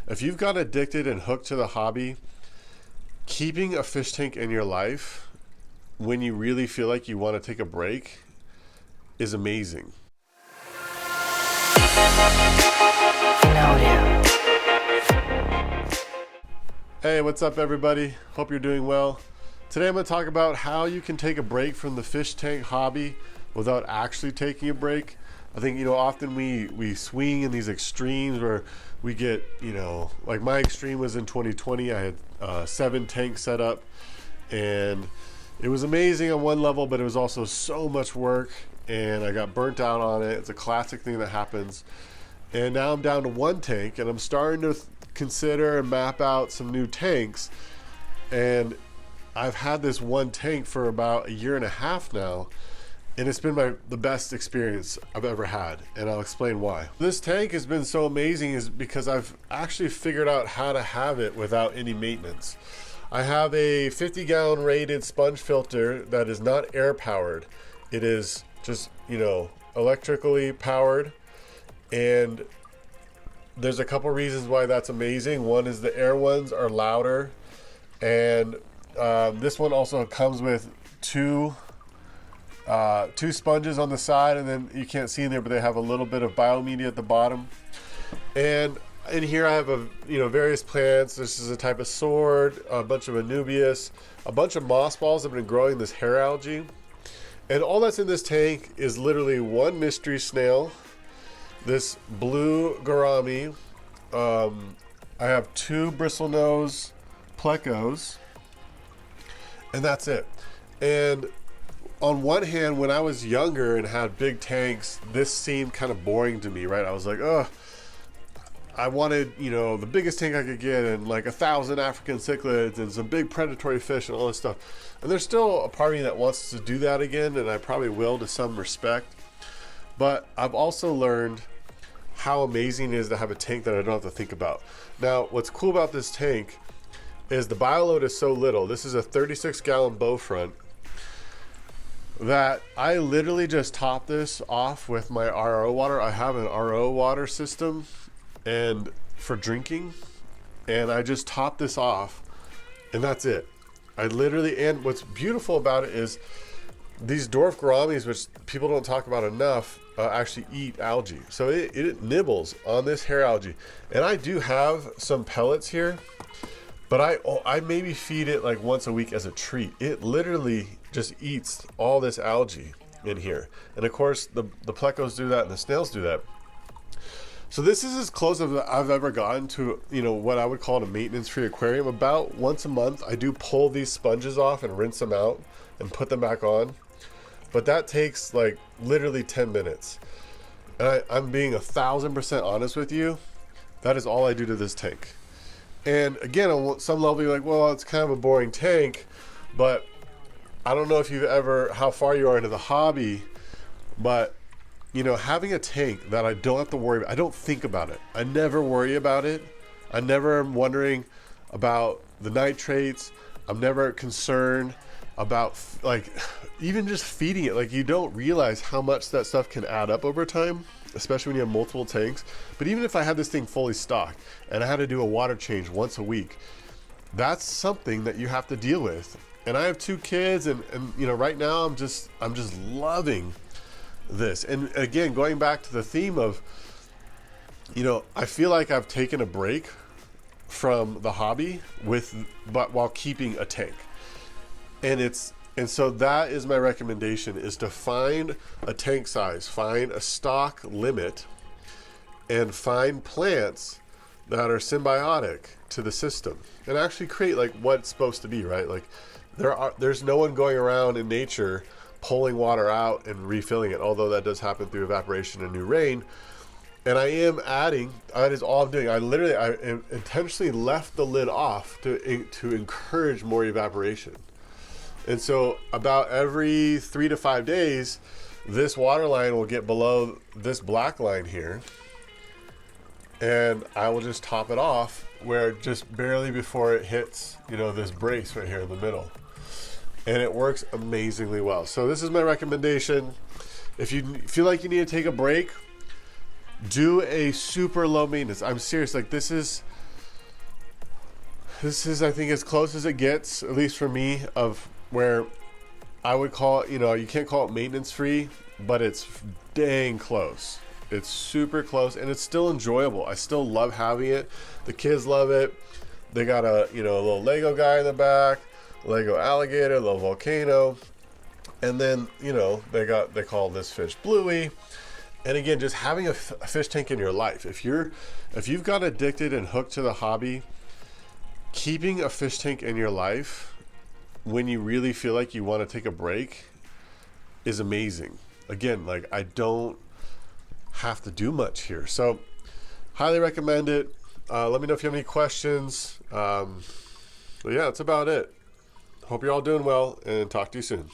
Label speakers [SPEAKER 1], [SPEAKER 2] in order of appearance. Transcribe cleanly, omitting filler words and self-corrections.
[SPEAKER 1] If you've got addicted and hooked to the hobby, keeping a fish tank in your life when you really feel like you want to take a break is amazing. Hey, what's up everybody? Hope you're doing well. Today I'm going to talk about how you can take a break from the fish tank hobby without actually taking a break. I think, often we swing in these extremes where we get, like my extreme was in 2020. I had 7 tanks set up and it was amazing on one level, but it was also so much work and I got burnt out on it. It's a classic thing that happens. And now I'm down to 1 tank and I'm starting to consider and map out some new tanks. And I've had this 1 tank for about 1.5 years now. And it's been the best experience I've ever had, and I'll explain why. This tank has been so amazing is because I've actually figured out how to have it without any maintenance. I have a 50-gallon rated sponge filter that is not air powered. It is just, electrically powered, and there's a couple reasons why that's amazing. One is the air ones are louder, and this one also comes with two sponges on the side, and then you can't see in there, but they have a little bit of biomedia at the bottom. And in here I have various plants. This is a type of sword, a bunch of anubias, a bunch of moss balls that have been growing this hair algae. And all that's in this tank is literally 1 mystery snail, this blue gourami. I have 2 bristlenose plecos, and that's it. And on one hand, when I was younger and had big tanks, this seemed kind of boring to me, right? I was like, I wanted, the biggest tank I could get and like 1,000 African cichlids and some big predatory fish and all this stuff. And there's still a part of me that wants to do that again, and I probably will to some respect. But I've also learned how amazing it is to have a tank that I don't have to think about. Now, what's cool about this tank is the bioload is so little. This is a 36-gallon bow front that I literally just top this off with my RO water. I have an RO water system and for drinking, and I just top this off and that's it. And what's beautiful about it is these dwarf gouramis, which people don't talk about enough, actually eat algae. So it nibbles on this hair algae. And I do have some pellets here, but I maybe feed it like once a week as a treat. It literally just eats all this algae in here. And of course the plecos do that and the snails do that. So this is as close as I've ever gotten to, what I would call a maintenance-free aquarium. About once a month, I do pull these sponges off and rinse them out and put them back on. But that takes like literally 10 minutes. And I'm being 1,000% honest with you. That is all I do to this tank. And again, on some level, you're like, well, it's kind of a boring tank, but I don't know if how far you are into the hobby, but having a tank that I don't have to worry about, I don't think about it. I never worry about it. I never am wondering about the nitrates. I'm never concerned about even just feeding it. Like, you don't realize how much that stuff can add up over time, especially when you have multiple tanks. But even if I had this thing fully stocked and I had to do a water change once a week, that's something that you have to deal with. And I have 2 kids, and right now I'm just loving this. And again, going back to the theme of, I feel like I've taken a break from the hobby but while keeping a tank. And so that is my recommendation, is to find a tank size, find a stock limit, and find plants that are symbiotic to the system, and actually create like what it's supposed to be, right? Like there's no one going around in nature pulling water out and refilling it, although that does happen through evaporation and new rain. And I am adding, that is all I'm doing. I intentionally left the lid off to encourage more evaporation. And so about every 3 to 5 days, this water line will get below this black line here, and I will just top it off where just barely before it hits, this brace right here in the middle. And it works amazingly well. So this is my recommendation. If you feel like you need to take a break, do a super low maintenance. I'm serious. Like this is I think as close as it gets, at least for me, of where I would call it, you know, you can't call it maintenance free, but it's dang close. It's super close, and it's still enjoyable. I still love having it. The kids love it. They got a, you know, a little Lego guy in the back, Lego alligator, a little volcano, and then, you know, they call this fish Bluey. And again, just having a fish tank in your life. If you've got addicted and hooked to the hobby, keeping a fish tank in your life when you really feel like you want to take a break is amazing. Again, like I don't have to do much here. So highly recommend it. Let me know if you have any questions. But yeah, that's about it. Hope you're all doing well, and talk to you soon.